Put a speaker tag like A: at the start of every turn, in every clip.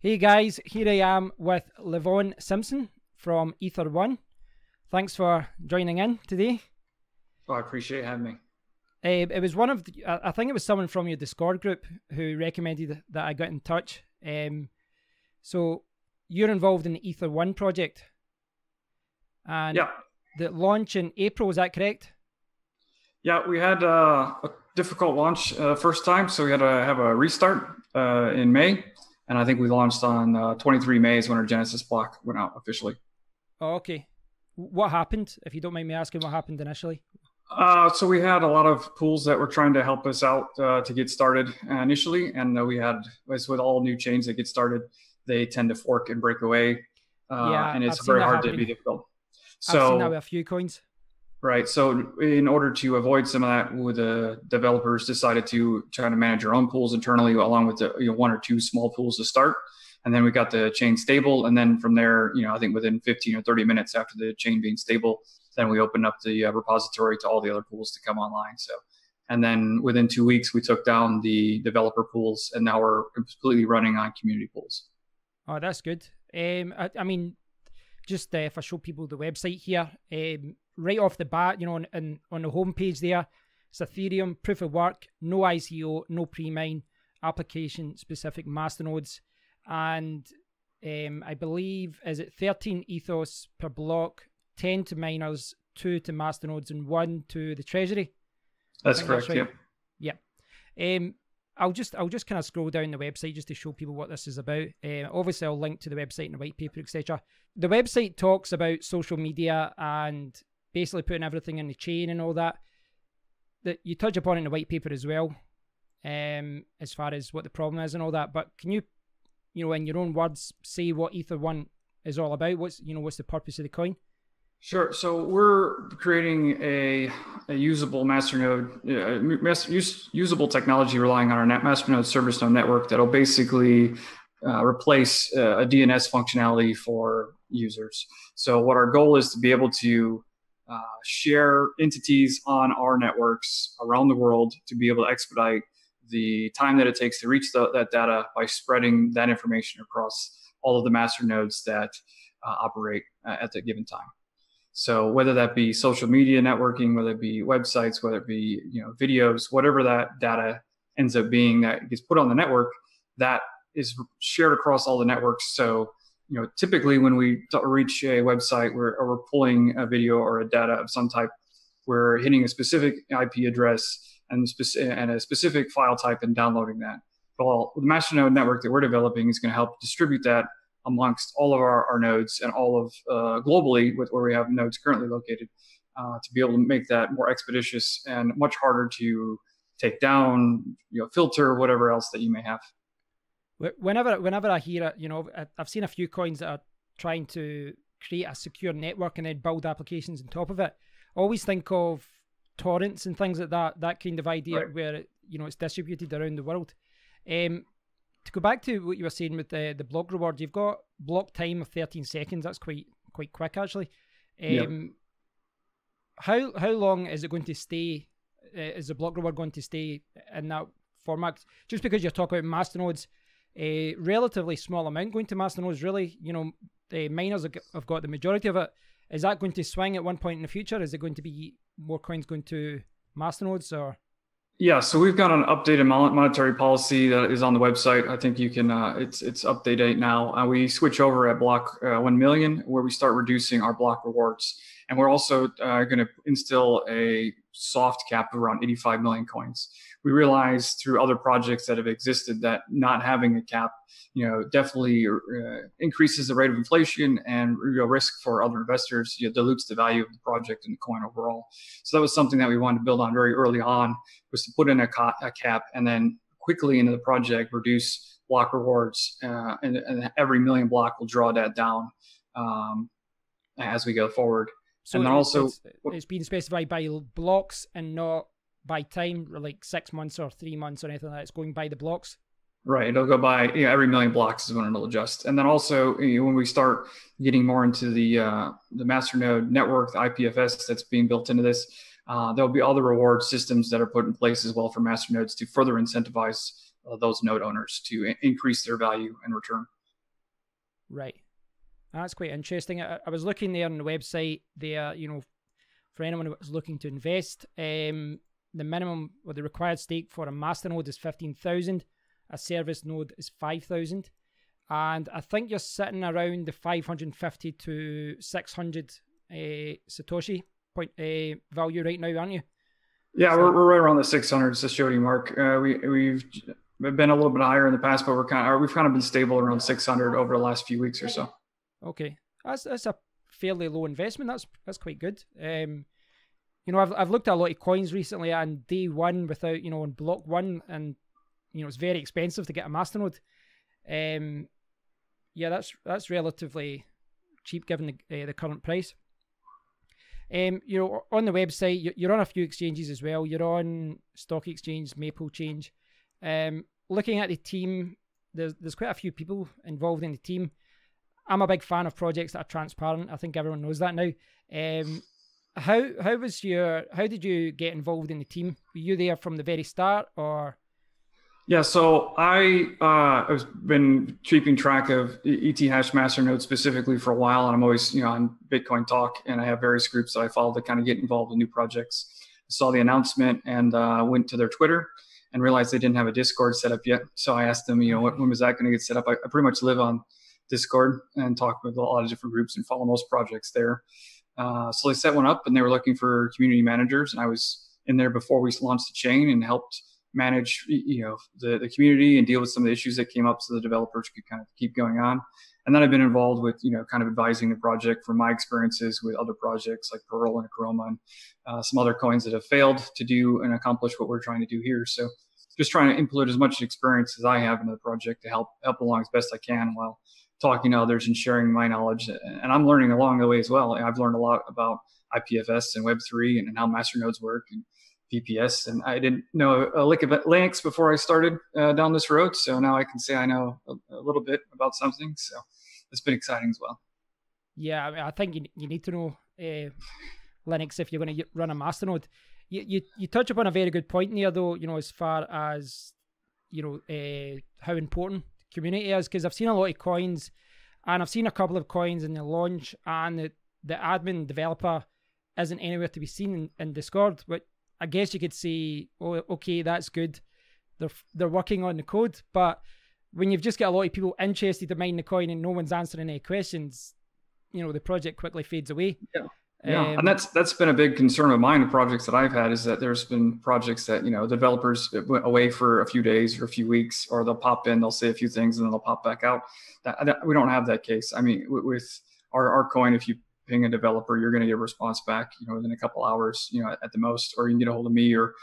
A: Hey guys, here I am with Levon Simpson from Ether-1. Thanks for joining in today.
B: Oh, I appreciate having me.
A: It was one of I think it was someone from your Discord group who recommended that I got in touch. So you're involved in the Ether-1 project, and
B: Yeah,
A: the launch in April. Is that correct?
B: yeah, we had a difficult launch first time, so we had to have a restart in May, and I think we launched on 23 May is when our Genesis block went out officially.
A: Oh, okay. What happened? If you don't mind me asking, what happened initially?
B: So we had a lot of pools that were trying to help us out to get started initially, and we had, as with all new chains that get started, they tend to fork and break away,
A: Yeah,
B: and
A: I've
B: it's
A: seen
B: very
A: that
B: hard to
A: happening.
B: be difficult.
A: I've seen that with
B: So
A: a few coins.
B: right. So in order to avoid some of that, the developers decided to try to manage their own pools internally, along with the one or two small pools to start. And then we got the chain stable. And then from there, I think within 15 or 30 minutes after the chain being stable, then we opened up the repository to all the other pools to come online. So, and then within 2 weeks, we took down the developer pools, and now we're completely running on community pools.
A: Oh, that's good. I mean, just if I show people the website here, right off the bat, on the homepage there, it's Ethereum, proof of work, no ICO, no pre-mine, application-specific masternodes, and I believe, is it 13 ethos per block, 10 to miners, 2 to masternodes, and 1 to the treasury?
B: That's correct,
A: right. Yeah. I'll just kind of scroll down the website just to show people what this is about. Obviously, I'll link to the website and the white paper, etc. The website talks about social media and basically putting everything in the chain and all that. That you touch upon in the white paper as well, as far as what the problem is and all that. But can you, in your own words, say what Ether-1 is all about? What's the purpose of the coin?
B: Sure. So we're creating a usable masternode, usable technology relying on our masternode service node network that'll basically replace a DNS functionality for users. So what our goal is to be able to share entities on our networks around the world to be able to expedite the time that it takes to reach that data by spreading that information across all of the masternodes that operate at the given time. So whether that be social media networking, whether it be websites, whether it be videos, whatever that data ends up being that gets put on the network, that is shared across all the networks. So typically when we reach a website where we're pulling a video or a data of some type, we're hitting a specific IP address and a specific file type and downloading that. Well, the Masternode network that we're developing is going to help distribute that amongst all of our nodes and all of globally with where we have nodes currently located to be able to make that more expeditious and much harder to take down, filter, whatever else that you may have.
A: Whenever I hear it, I've seen a few coins that are trying to create a secure network and then build applications on top of it. I always think of torrents and things like that kind of idea, right, where it's distributed around the world. To go back to what you were saying with the block reward, you've got block time of 13 seconds. That's quite quick, actually.
B: Yep.
A: How long is it going to stay? Is the block reward going to stay in that format? Just because you're talking about masternodes, a relatively small amount going to masternodes, really, the miners have got the majority of it. Is that going to swing at one point in the future? Is it going to be more coins going to masternodes, or?
B: Yeah, so we've got an updated monetary policy that is on the website. I think you can, it's up to date now. We switch over at block 1 million where we start reducing our block rewards. And we're also going to instill a soft cap of around 85 million coins. We realized through other projects that have existed that not having a cap, definitely increases the rate of inflation and risk for other investors, dilutes the value of the project and the coin overall. So that was something that we wanted to build on very early on, was to put in a cap and then quickly into the project reduce block rewards, and every million block will draw that down as we go forward.
A: So and then also it's been specified by blocks and not by time, like 6 months or 3 months or anything like that. It's going by the blocks.
B: Right. It'll go by every million blocks is when it'll adjust. And then also when we start getting more into the Masternode network, the IPFS that's being built into this, there'll be other reward systems that are put in place as well for masternodes to further incentivize those node owners to increase their value and return.
A: Right. That's quite interesting. I was looking there on the website there, for anyone who is looking to invest, the minimum or the required stake for a masternode is 15,000. A service node is 5,000. And I think you're sitting around the 550 to 600 Satoshi point value right now, aren't you?
B: Yeah, so, we're right around the 600 Satoshi mark. We've been a little bit higher in the past, but we've kind of been stable around 600 over the last few weeks or so.
A: Okay, that's a fairly low investment. That's quite good. I've looked at a lot of coins recently on day one without, on block one, and it's very expensive to get a masternode. Yeah, that's relatively cheap given the current price. On the website, you're on a few exchanges as well. You're on Stock Exchange, Maple Change. Looking at the team, there's quite a few people involved in the team. I'm a big fan of projects that are transparent. I think everyone knows that now. How did you get involved in the team? Were you there from the very start, or?
B: Yeah, so I've been keeping track of ethash Masternode specifically for a while, and I'm always on Bitcoin Talk, and I have various groups that I follow to kind of get involved in new projects. I saw the announcement and went to their Twitter and realized they didn't have a Discord set up yet. So I asked them, when was that going to get set up? I pretty much live on Discord and talk with a lot of different groups and follow most projects there. So they set one up, and they were looking for community managers, and I was in there before we launched the chain and helped manage the community and deal with some of the issues that came up so the developers could kind of keep going on. And then I've been involved with kind of advising the project from my experiences with other projects like Pearl and Chroma and some other coins that have failed to do and accomplish what we're trying to do here. So just trying to input as much experience as I have into the project to help along as best I can while talking to others and sharing my knowledge. And I'm learning along the way as well. I've learned a lot about IPFS and Web3 and how masternodes work and VPS, and I didn't know a lick of Linux before I started down this road. So now I can say I know a little bit about something. So it's been exciting as well.
A: Yeah, I think you need to know Linux if you're going to run a masternode. You touch upon a very good point there, though. As far as how important community is, because I've seen a lot of coins, and I've seen a couple of coins in the launch, and the admin developer isn't anywhere to be seen in Discord, which I guess you could say, oh, okay, that's good. They're working on the code, but when you've just got a lot of people interested to mine the coin and no one's answering any questions, the project quickly fades away.
B: Yeah, and that's been a big concern of mine. The projects that I've had is that there's been projects that the developers went away for a few days or a few weeks, or they'll pop in, they'll say a few things, and then they'll pop back out. We don't have that case. I mean, with our coin, if you ping a developer, you're going to get a response back, within a couple hours, at the most, or you can get a hold of me or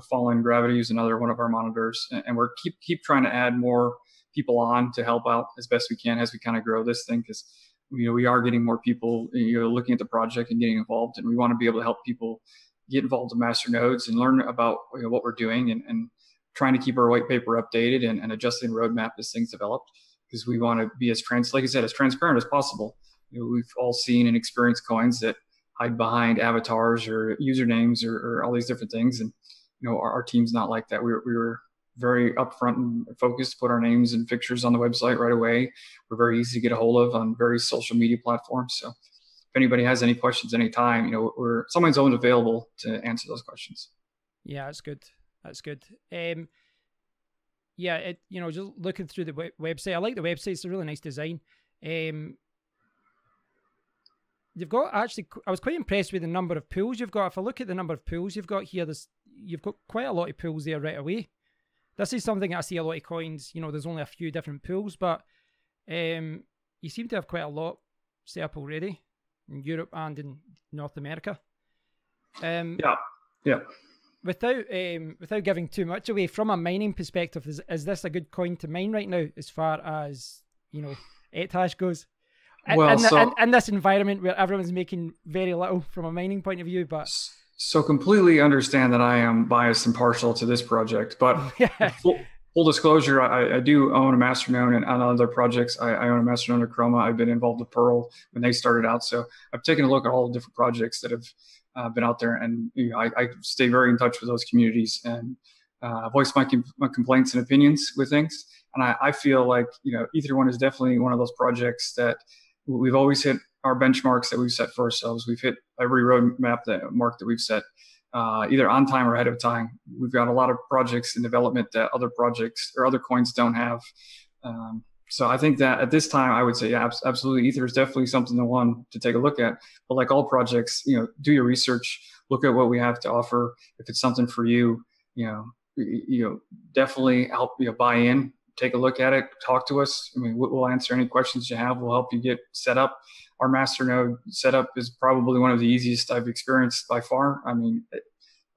B: Fallen Gravity is another one of our monitors. And we're keep trying to add more people on to help out as best we can as we kind of grow this thing, because we are getting more people looking at the project and getting involved, and we want to be able to help people get involved in masternodes and learn about what we're doing and trying to keep our white paper updated and adjusting the roadmap as things develop, because we want to be as transparent as possible. We've all seen and experienced coins that hide behind avatars or usernames or all these different things. And, our team's not like that. We were very upfront and focused, put our names and pictures on the website right away. We're very easy to get a hold of on various social media platforms. So if anybody has any questions anytime, someone's always available to answer those questions.
A: Yeah, that's good. That's good. Yeah, just looking through the website, I like the website. It's a really nice design. You've got I was quite impressed with the number of pools you've got. If I look at the number of pools you've got here, you've got quite a lot of pools there right away. This is something I see a lot of coins, there's only a few different pools, but you seem to have quite a lot set up already in Europe and in North America.
B: Yeah.
A: Without giving too much away, from a mining perspective, is this a good coin to mine right now as far as, ethash goes? In this environment where everyone's making very little from a mining point of view, but
B: so completely understand that I am biased and partial to this project, but full disclosure, I do own a Masternode, and on other projects, I own a Masternode of Chroma. I've been involved with Pearl when they started out, so I've taken a look at all the different projects that have been out there, and I stay very in touch with those communities and voice my complaints and opinions with things. And I feel like, Ether-1 is definitely one of those projects that we've always hit our benchmarks that we've set for ourselves. We've hit every roadmap mark that we've set, either on time or ahead of time. We've got a lot of projects in development that other projects or other coins don't have. So I think that at this time, I would say, yeah, absolutely. Ether is definitely something to take a look at. But like all projects, do your research, look at what we have to offer. If it's something for you, definitely help buy in, take a look at it, talk to us. I mean, we'll answer any questions you have. We'll help you get set up. Our Masternode setup is probably one of the easiest I've experienced by far. I mean,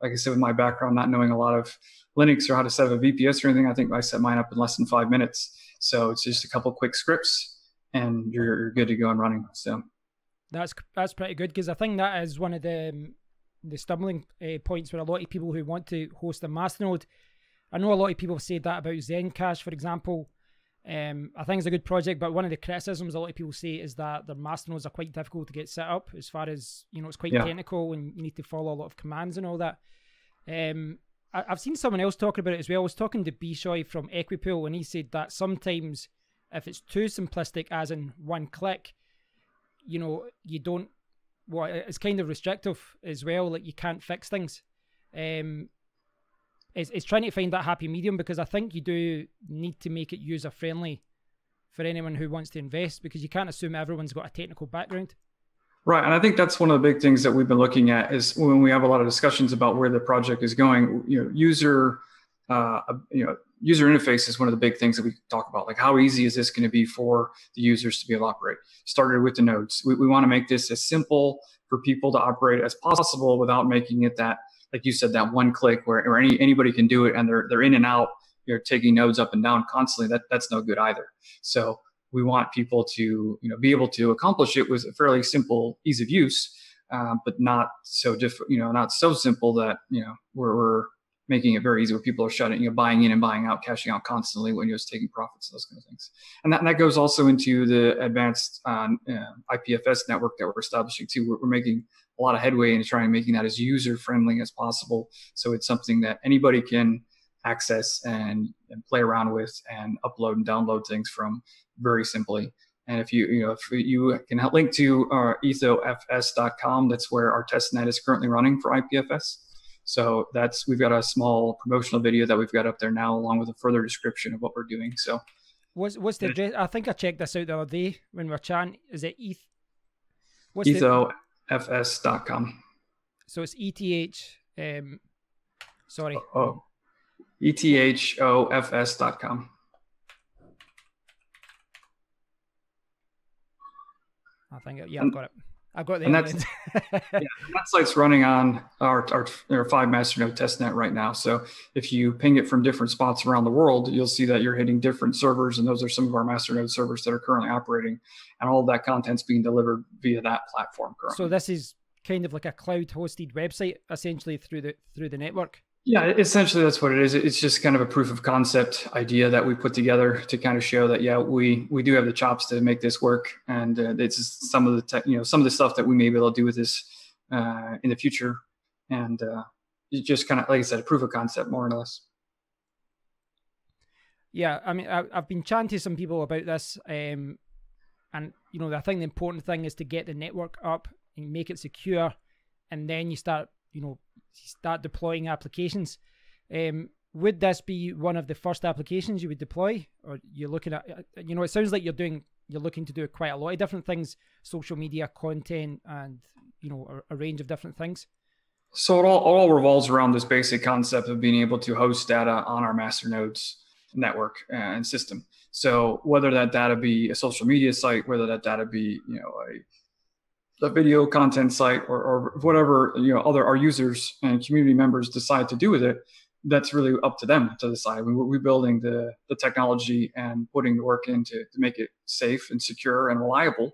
B: like I said, with my background, not knowing a lot of Linux or how to set up a VPS or anything, I think I set mine up in less than 5 minutes. So it's just a couple quick scripts and you're good to go and running. So
A: that's pretty good, because I think that is one of the stumbling points for a lot of people who want to host a Masternode. I know a lot of people have said that about Zencash, for example. I think it's a good project, but one of the criticisms a lot of people say is that their Masternodes are quite difficult to get set up, as far as, it's quite technical and you need to follow a lot of commands and all that. I've seen someone else talking about it as well. I was talking to Bishoy from Equipool, and he said that sometimes if it's too simplistic, as in one click, you don't, it's kind of restrictive as well, like you can't fix things. It's trying to find that happy medium, because I think you do need to make it user friendly for anyone who wants to invest, because you can't assume everyone's got a technical background.
B: Right. And I think that's one of the big things that we've been looking at is when we have a lot of discussions about where the project is going, user interface is one of the big things that we talk about. Like, how easy is this going to be for the users to be able to operate? Started with the nodes. We want to make this as simple for people to operate as possible without making it that, like you said, that one click where anybody can do it and they're in and out, taking nodes up and down constantly. That's no good either. So we want people to, be able to accomplish it with a fairly simple ease of use, but not so not so simple that, we're making it very easy where people are buying in and buying out, cashing out constantly when you're just taking profits, those kind of things. And that goes also into the advanced IPFS network that we're establishing too. We're making a lot of headway in trying to making that as user friendly as possible. So it's something that anybody can access and play around with and upload and download things from very simply. And if you can link to our ethofs.com, that's where our testnet is currently running for IPFS. So we've got a small promotional video that we've got up there now, along with a further description of what we're doing. So
A: what's the address? I think I checked this out the other day when we were chatting. Is it
B: ethofs.com? So it's ethofs.com.
A: I think, I've got it. I've got the
B: and that site's running on our 5 Masternode testnet right now. So if you ping it from different spots around the world, you'll see that you're hitting different servers, and those are some of our Masternode servers that are currently operating, and all of that content's being delivered via that platform currently.
A: So this is kind of like a cloud-hosted website, essentially through the network.
B: Yeah, essentially that's what it is. It's just kind of a proof of concept idea that we put together to kind of show that, we do have the chops to make this work, and it's just some of the some of the stuff that we may be able to do with this in the future, and just kind of, like I said, a proof of concept more or less.
A: Yeah, I mean, I've been chatting to some people about this, and I think the important thing is to get the network up and make it secure, and then you start deploying applications. Would this be one of the first applications you would deploy, or you're looking at, it sounds like you're looking to do quite a lot of different things, social media, content, and, a range of different things?
B: So it all revolves around this basic concept of being able to host data on our Masternodes network and system. So whether that data be a social media site, whether that data be, a video content site, or whatever our users and community members decide to do with it, that's really up to them to decide. We're building the technology and putting the work in to make it safe and secure and reliable,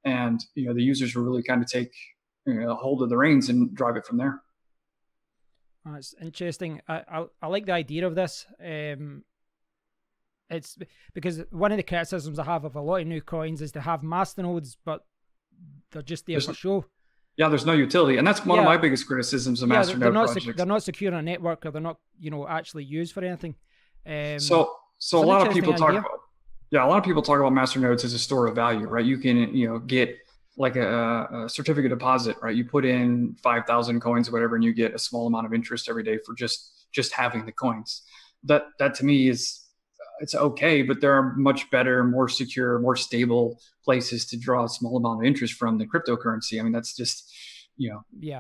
B: and the users will really kind of take hold of the reins and drive it from there.
A: It's interesting. I like the idea of this. It's because one of the criticisms I have of a lot of new coins is to have masternodes, but they're just there for show.
B: Yeah, there's no utility, and that's one of my biggest criticisms of Masternode projects.
A: They're not secure on a network, or they're not, actually used for anything.
B: So So a lot of people talk about, yeah, a lot of people talk about masternodes as a store of value, right? You can, get like a certificate deposit, right? You put in 5,000 coins or whatever, and you get a small amount of interest every day for just having the coins. That to me is, it's okay, but there are much better, more secure, more stable places to draw a small amount of interest from than cryptocurrency. I mean, that's just,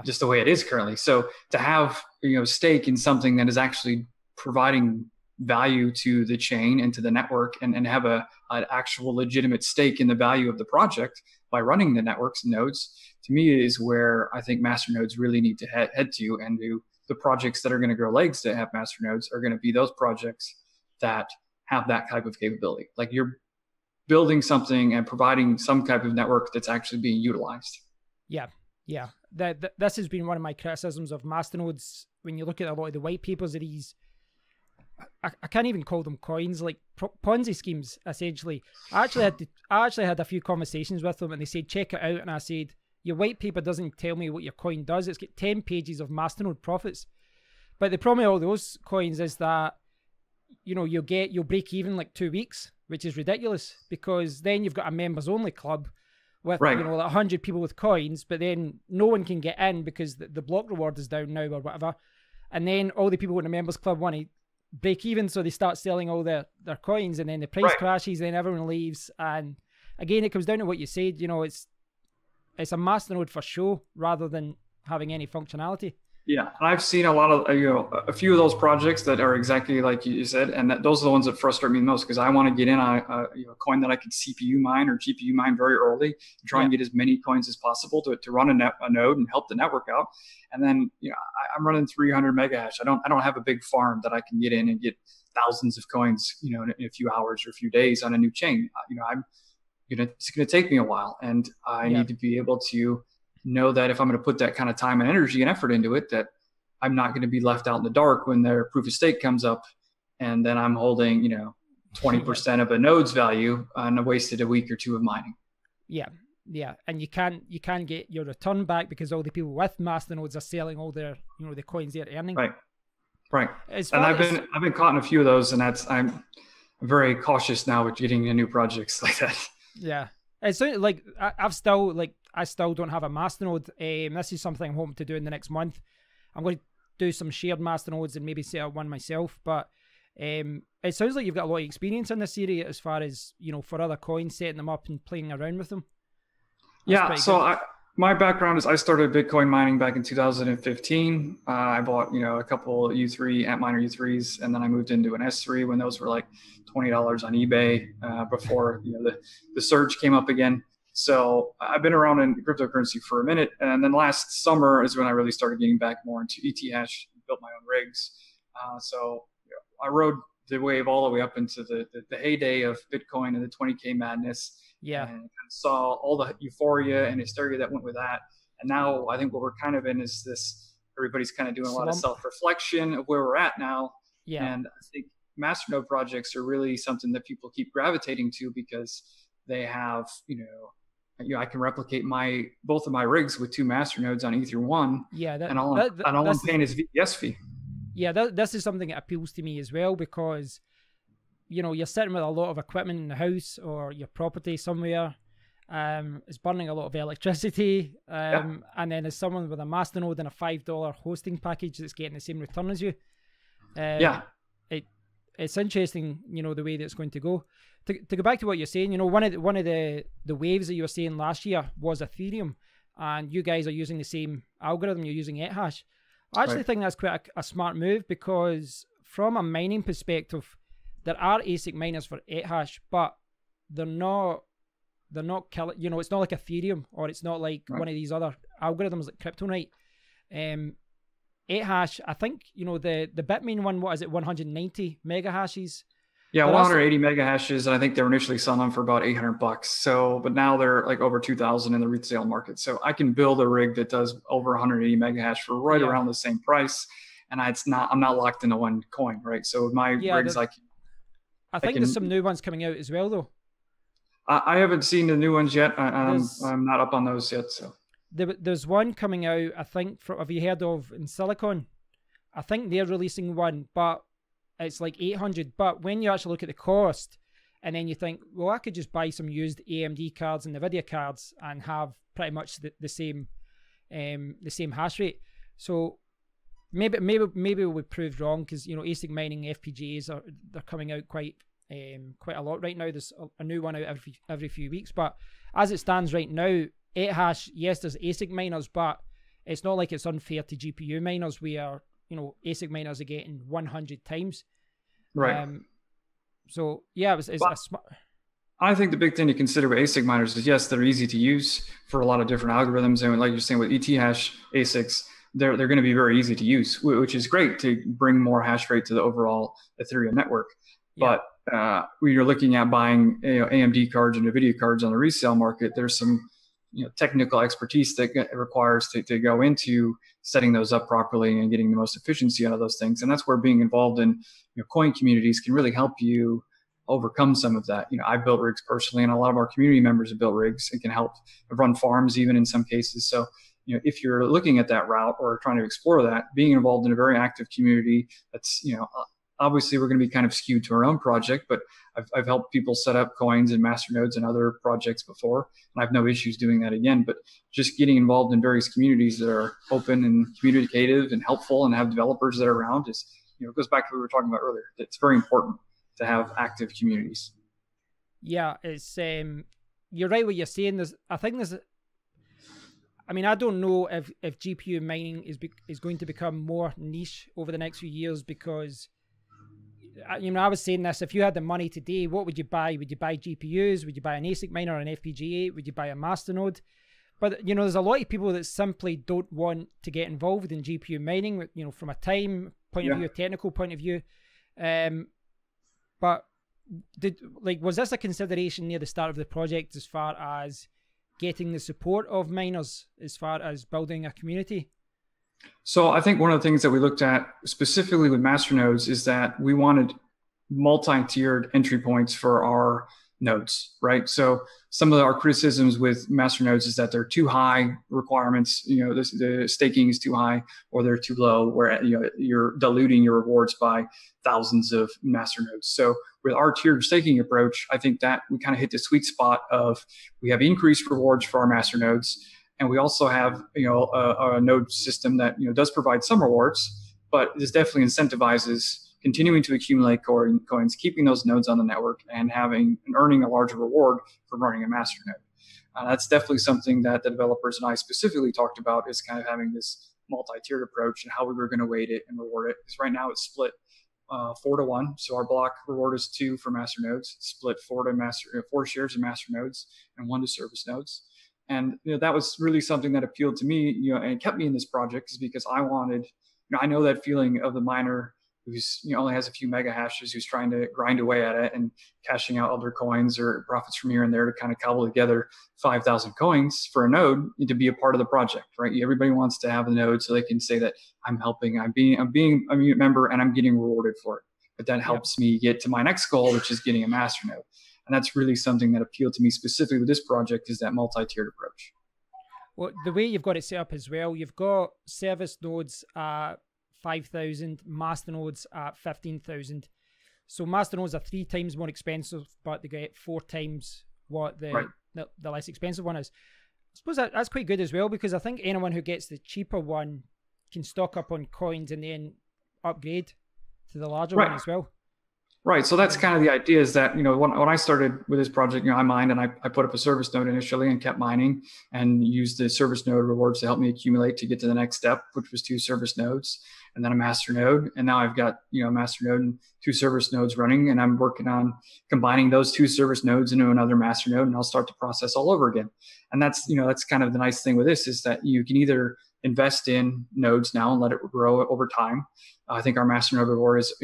B: just the way it is currently. So to have, stake in something that is actually providing value to the chain and to the network, and have an actual legitimate stake in the value of the project by running the networks and nodes, to me is where I think masternodes really need to head to. And the projects that are going to grow legs that have masternodes are going to be those projects that have that type of capability. Like, you're building something and providing some type of network that's actually being utilized.
A: Yeah. This has been one of my criticisms of masternodes. When you look at a lot of the white papers of these, I can't even call them coins, like Ponzi schemes, essentially. I actually had a few conversations with them, and they said, check it out. And I said, your white paper doesn't tell me what your coin does. It's got 10 pages of masternode profits. But the problem with all those coins is that, you'll break even like 2 weeks, which is ridiculous, because then you've got a members only club with, like 100 people with coins, but then no one can get in because the block reward is down now or whatever. And then all the people in the members club want to break even, so they start selling all their coins, and then the price crashes, then everyone leaves. And again, it comes down to what you said, it's a masternode for show rather than having any functionality. Yeah,
B: and I've seen a lot of a few of those projects that are exactly like you said, and those are the ones that frustrate me the most, because I want to get in a coin that I can CPU mine or GPU mine very early, and try and get as many coins as possible to run a node and help the network out. And then I'm running 300 mega hash. I don't have a big farm that I can get in and get thousands of coins in a few hours or a few days on a new chain. It's going to take me a while, and I need to be able to know that if I'm going to put that kind of time and energy and effort into it, that I'm not going to be left out in the dark when their proof of stake comes up, and then I'm holding 20% of a node's value and I wasted a week or two of mining.
A: Yeah, and you can't get your return back because all the people with masternodes are selling all their the coins they're earning.
B: Right. And I've been caught in a few of those, and I'm very cautious now with getting into new projects like that.
A: Yeah, it's like I still don't have a masternode. This is something I'm hoping to do in the next month. I'm going to do some shared masternodes and maybe set up one myself. But it sounds like you've got a lot of experience in this area as far as for other coins, setting them up and playing around with them. That's
B: so my background is I started Bitcoin mining back in 2015. I bought a couple U3 Antminer U3s, and then I moved into an S3 when those were like $20 on eBay before the surge came up again. So I've been around in cryptocurrency for a minute, and then last summer is when I really started getting back more into ETH, built my own rigs. So I rode the wave all the way up into the heyday of Bitcoin and the 20K madness.
A: Yeah,
B: and saw all the euphoria and hysteria that went with that. And now I think what we're kind of in is this, everybody's kind of doing a lot of self-reflection of where we're at now.
A: Yeah.
B: And I think masternode projects are really something that people keep gravitating to because they have, I can replicate both of my rigs with 2 masternodes on Ether-1.
A: Yeah.
B: And all I'm paying is VPS fee.
A: Yeah, this is something that appeals to me as well, because you're sitting with a lot of equipment in the house or your property somewhere. It's burning a lot of electricity. And then there's someone with a masternode and a $5 hosting package that's getting the same return as you. It's interesting, the way that it's going to go. To go back to what you're saying, one of the waves that you were saying last year was Ethereum, and you guys are using the same algorithm. You're using ethash. I actually think that's quite a smart move, because from a mining perspective, there are ASIC miners for ethash, but they're not killing. It's not like Ethereum, or it's not like one of these other algorithms like Kryptonite. Ethash, I think the Bitmain one. What is it? 190 mega hashes.
B: Yeah, 180 mega hashes, and I think they were initially selling them for about $800. So, but now they're like over 2,000 in the resale market. So I can build a rig that does over 180 mega hash for around the same price, and I'm not locked into one coin, right? So my rigs,
A: I think there's some new ones coming out as well, though.
B: I haven't seen the new ones yet. I'm not up on those yet. So
A: there's one coming out, I think. Have you heard of in Silicon? I think they're releasing one, but it's like 800. But when you actually look at the cost, and then you think, well, I could just buy some used AMD cards and NVIDIA cards and have pretty much the same hash rate. So maybe we proved wrong, because ASIC mining FPGAs they're coming out quite a lot right now. There's a new one out every few weeks. But as it stands right now, ethash, yes, there's ASIC miners, but it's not like it's unfair to GPU miners where ASIC miners are getting 100 times.
B: Right.
A: So yeah, it's a smart.
B: I think the big thing to consider with ASIC miners is, yes, they're easy to use for a lot of different algorithms, and like you're saying with ethash ASICs, they're going to be very easy to use, which is great to bring more hash rate to the overall Ethereum network. Yeah. But when you're looking at buying AMD cards and NVIDIA cards on the resale market, there's some technical expertise that it requires to go into setting those up properly and getting the most efficiency out of those things. And that's where being involved in coin communities can really help you overcome some of that. I've built rigs personally, and a lot of our community members have built rigs and can help run farms even in some cases. So if you're looking at that route or trying to explore that, being involved in a very active community, that's obviously we're going to be kind of skewed to our own project, but I've helped people set up coins and masternodes and other projects before, and I have no issues doing that again. But just getting involved in various communities that are open and communicative and helpful and have developers that are around is, it goes back to what we were talking about earlier. It's very important to have active communities.
A: Yeah, it's you're right what you're saying. I don't know if GPU mining is going to become more niche over the next few years, because I was saying this, if you had the money today, what would you buy? Would you buy GPUs? Would you buy an ASIC miner or an FPGA? Would you buy a Masternode? But there's a lot of people that simply don't want to get involved in GPU mining, from a time point of view, a technical point of view. But was this a consideration near the start of the project as far as getting the support of miners, as far as building a community?
B: So I think one of the things that we looked at specifically with masternodes is that we wanted multi-tiered entry points for our nodes, right? So some of our criticisms with masternodes is that they're too high requirements. The staking is too high, or they're too low, where you're diluting your rewards by thousands of masternodes. So with our tiered staking approach, I think that we kind of hit the sweet spot of, we have increased rewards for our masternodes, and we also have a node system that does provide some rewards, but this definitely incentivizes continuing to accumulate coins, keeping those nodes on the network, and earning a larger reward for running a masternode. That's definitely something that the developers and I specifically talked about, is kind of having this multi-tiered approach and how we were going to weight it and reward it. Because right now it's split 4-to-1. So our block reward is 2 for masternodes, split 4 shares of masternodes and 1 to service nodes. And that was really something that appealed to me, and kept me in this project, is because I wanted, I know that feeling of the miner who's only has a few mega hashes, who's trying to grind away at it and cashing out other coins or profits from here and there to kind of cobble together 5,000 coins for a node to be a part of the project, right? Everybody wants to have a node so they can say that I'm helping, I'm being a member, and I'm getting rewarded for it. But that helps me get to my next goal, which is getting a masternode. And that's really something that appealed to me specifically with this project, is that multi-tiered approach.
A: Well, the way you've got it set up as well, you've got service nodes at 5,000, masternodes at 15,000. So masternodes are 3 times more expensive, but they get 4 times what the less expensive one is. I suppose that's quite good as well, because I think anyone who gets the cheaper one can stock up on coins and then upgrade to the larger one as well.
B: Right. So that's kind of the idea, is that, when I started with this project, I mined, and I put up a service node initially and kept mining and used the service node rewards to help me accumulate to get to the next step, which was 2 service nodes and then a master node. And now I've got, a master node and 2 service nodes running, and I'm working on combining those 2 service nodes into another master node, and I'll start the process all over again. And that's, that's kind of the nice thing with this, is that you can either invest in nodes now and let it grow over time. I think our masternode reward is,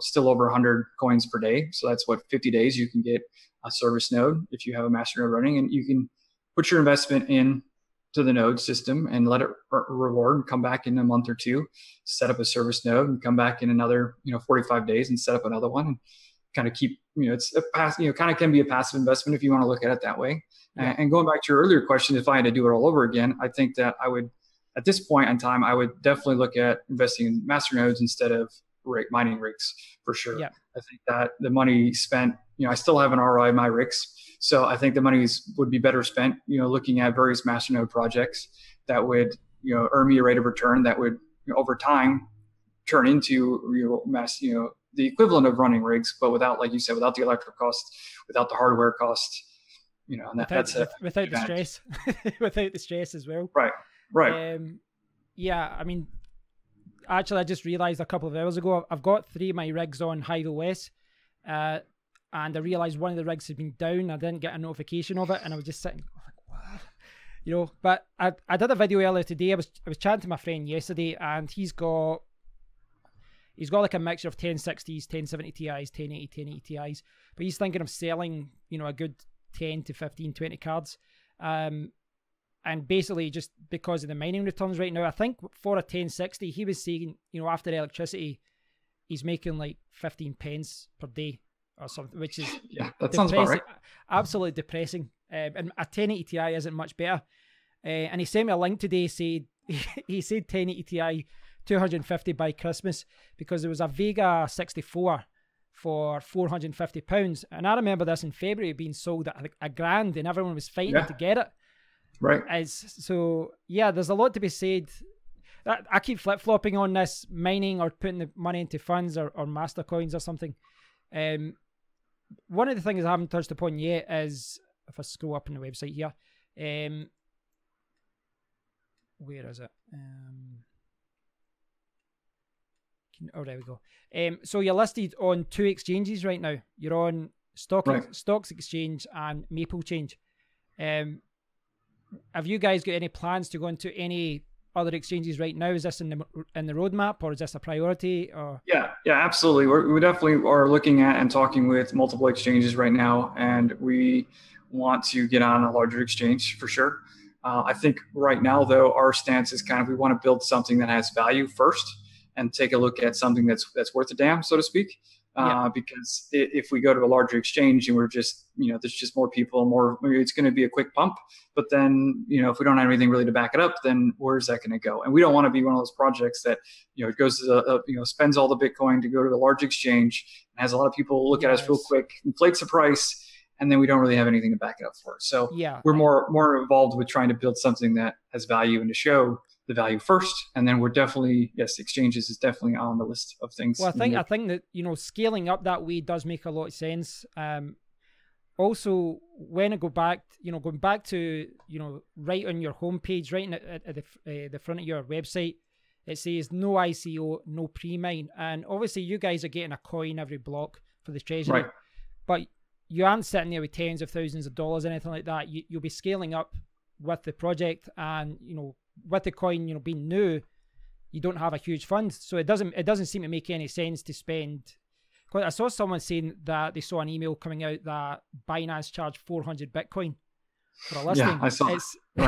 B: still over 100 coins per day. So that's 50 days you can get a service node if you have a masternode running, and you can put your investment in to the node system and let it reward, and come back in a month or 2, set up a service node, and come back in another, 45 days and set up another one, and kind of keep, it's a kind of can be a passive investment if you want to look at it that way. Yeah. And going back to your earlier question, if I had to do it all over again, I think that I would, at this point in time, I would definitely look at investing in masternodes instead of mining rigs for sure.
A: Yeah.
B: I think that the money spent, I still have an ROI in my rigs. So I think the money would be better spent, looking at various Masternode projects that would, earn me a rate of return that would, over time, turn into the equivalent of running rigs, but without, like you said, without the electric costs, without the hardware costs, and
A: without the stress, without the stress as well.
B: Right.
A: Yeah, I mean, actually, I just realized a couple of hours ago, I've got 3 of my rigs on HashPower, and I realized one of the rigs had been down. I didn't get a notification of it, and I was just sitting, like, what? But I did a video earlier today. I was chatting to my friend yesterday, and he's got like a mixture of 1060s, 1070 Ti's, 1080, 1080 Ti's, but he's thinking of selling, a good 10 to 15, 20 cards. And basically just because of the mining returns right now, I think for a 1060, he was saying, after electricity, he's making like 15 pence per day or something, which is
B: that sounds about right.
A: Absolutely depressing. And a 1080 Ti isn't much better. And he sent me a link today, he said 1080 Ti 250 by Christmas, because there was a Vega 64 for £450. And I remember this in February being sold at $1,000 and everyone was fighting to get it.
B: Right.
A: So there's a lot to be said. I keep flip-flopping on this mining or putting the money into funds or master coins or something. One of the things I haven't touched upon yet is, if I scroll up on the website here, where is it? There we go. So you're listed on 2 exchanges right now. You're on Stocks Exchange and Maple Change. Have you guys got any plans to go into any other exchanges right now? Is this in the roadmap, or is this a priority? Or
B: yeah, absolutely. We definitely are looking at and talking with multiple exchanges right now, and we want to get on a larger exchange for sure. I think right now, though, our stance is kind of, we want to build something that has value first and take a look at something that's worth a damn, so to speak. Because if we go to a larger exchange and we're just, there's just more people, it's going to be a quick pump. But then, if we don't have anything really to back it up, then where's that going to go? And we don't want to be one of those projects that, it goes to spends all the Bitcoin to go to the large exchange and has a lot of people look at us real quick, inflates the price, and then we don't really have anything to back it up for. So we're more involved with trying to build something that has value and to show the value first, and then we're definitely, exchanges is definitely on the list of things.
A: Well, I think that scaling up that way does make a lot of sense. Also, when I go back, going back to right on your homepage, right at the front of your website, it says no ICO, no pre-mine, and obviously you guys are getting a coin every block for the treasury, but you aren't sitting there with tens of thousands of dollars, anything like that. You'll be scaling up with the project, and with the coin, being new, you don't have a huge fund, so it doesn't seem to make any sense to spend. I saw someone saying that they saw an email coming out that Binance charged 400 Bitcoin for a listing.
B: Yeah, I saw.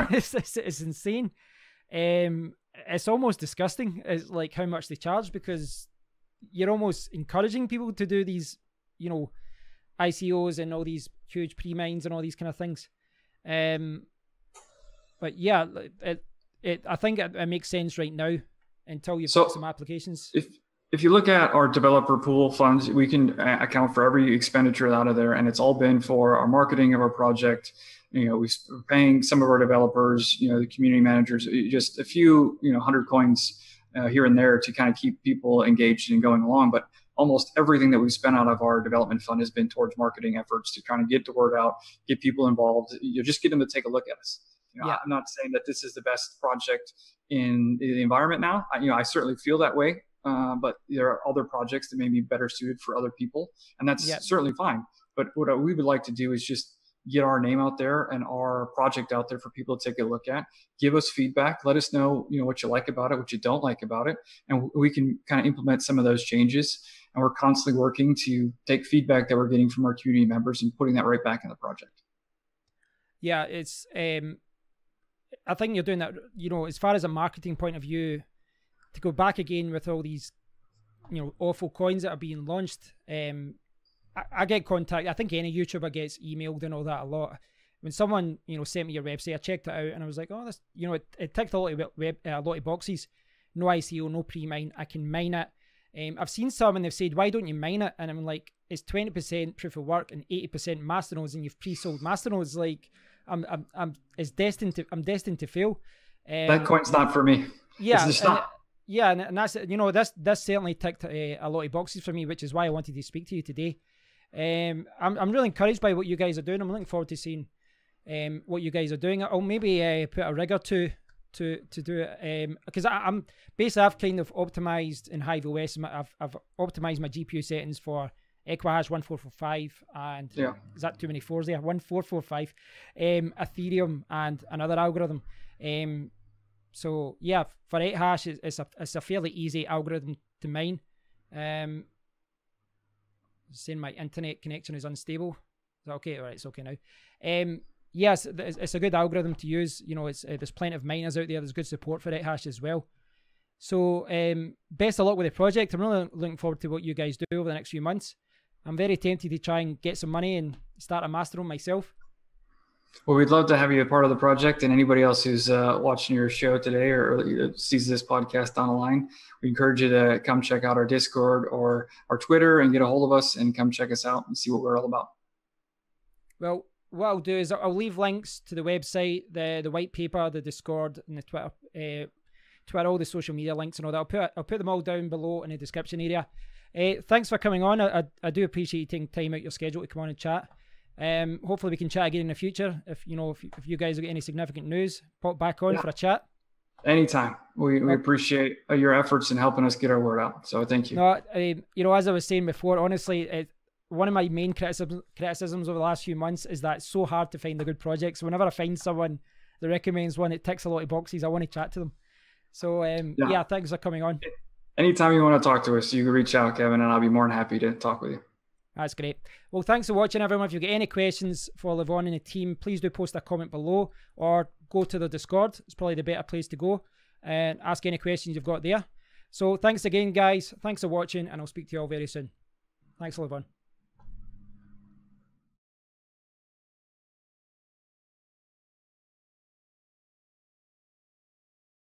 A: It's insane. It's almost disgusting. It's like how much they charge, because you're almost encouraging people to do these, ICOs and all these huge pre-mines and all these kind of things. But yeah, I think it makes sense right now until you've got some applications.
B: If you look at our developer pool funds, we can account for every expenditure out of there, and it's all been for our marketing of our project. We're paying some of our developers, the community managers, just a few, 100 coins here and there to kind of keep people engaged and going along. But almost everything that we've spent out of our development fund has been towards marketing efforts to kind of get the word out, get people involved, just get them to take a look at us. I'm not saying that this is the best project in the environment now. I certainly feel that way, but there are other projects that may be better suited for other people, and that's certainly fine. But what we would like to do is just get our name out there and our project out there for people to take a look at, give us feedback, let us know, what you like about it, what you don't like about it, and we can kind of implement some of those changes. And we're constantly working to take feedback that we're getting from our community members and putting that right back in the project.
A: Yeah, it's I think you're doing that, as far as a marketing point of view, to go back again with all these, awful coins that are being launched. I get contact. I think any YouTuber gets emailed and all that a lot. When someone, sent me your website, I checked it out and I was like, oh, this, it ticked a lot of boxes. No ICO, no pre-mine. I can mine it. I've seen some and they've said, why don't you mine it? And I'm like, it's 20% proof of work and 80% masternodes, and you've pre-sold masternodes. Like, I'm destined to fail.
B: That coin's not for me.
A: Yeah,
B: it's just not.
A: Yeah, and that's, you know, this certainly ticked a lot of boxes for me, which is why I wanted to speak to you today. I'm really encouraged by what you guys are doing. I'm looking forward to seeing what you guys are doing. I'll maybe put a rig or two to do it, because I'm basically, I've kind of optimized in Hive OS. I've optimized my GPU settings for Equihash 1445 and is that too many fours there? 1445, Ethereum and another algorithm. So yeah, for ethash, it's a fairly easy algorithm to mine. Saying my internet connection is unstable. Is that okay? All right, it's okay now. Yes, it's a good algorithm to use. You know, there's plenty of miners out there. There's good support for ethash as well. So best of luck with the project. I'm really looking forward to what you guys do over the next few months. I'm very tempted to try and get some money and start a Masternode myself.
B: Well, we'd love to have you a part of the project, and anybody else who's watching your show today or sees this podcast down the line, we encourage you to come check out our Discord or our Twitter and get a hold of us and come check us out and see what we're all about.
A: Well, what I'll do is I'll leave links to the website, the white paper, the Discord, and the Twitter, all the social media links and all that. I'll put them all down below in the description area. Thanks for coming on. I do appreciate you taking time out your schedule to come on and chat. Hopefully we can chat again in the future. If you guys get any significant news, pop back on for a chat.
B: Anytime. We appreciate your efforts in helping us get our word out. So thank you.
A: No, as I was saying before, honestly, one of my main criticisms over the last few months is that it's so hard to find a good project. So whenever I find someone that recommends one that ticks a lot of boxes, I want to chat to them. So yeah, thanks for coming on.
B: Anytime you want to talk to us, you can reach out, Kevin, and I'll be more than happy to talk with you.
A: That's great. Well, thanks for watching, everyone. If you get any questions for Levon and the team, please do post a comment below or go to the Discord. It's probably the better place to go and ask any questions you've got there. So thanks again, guys. Thanks for watching, and I'll speak to you all very soon. Thanks, Levon.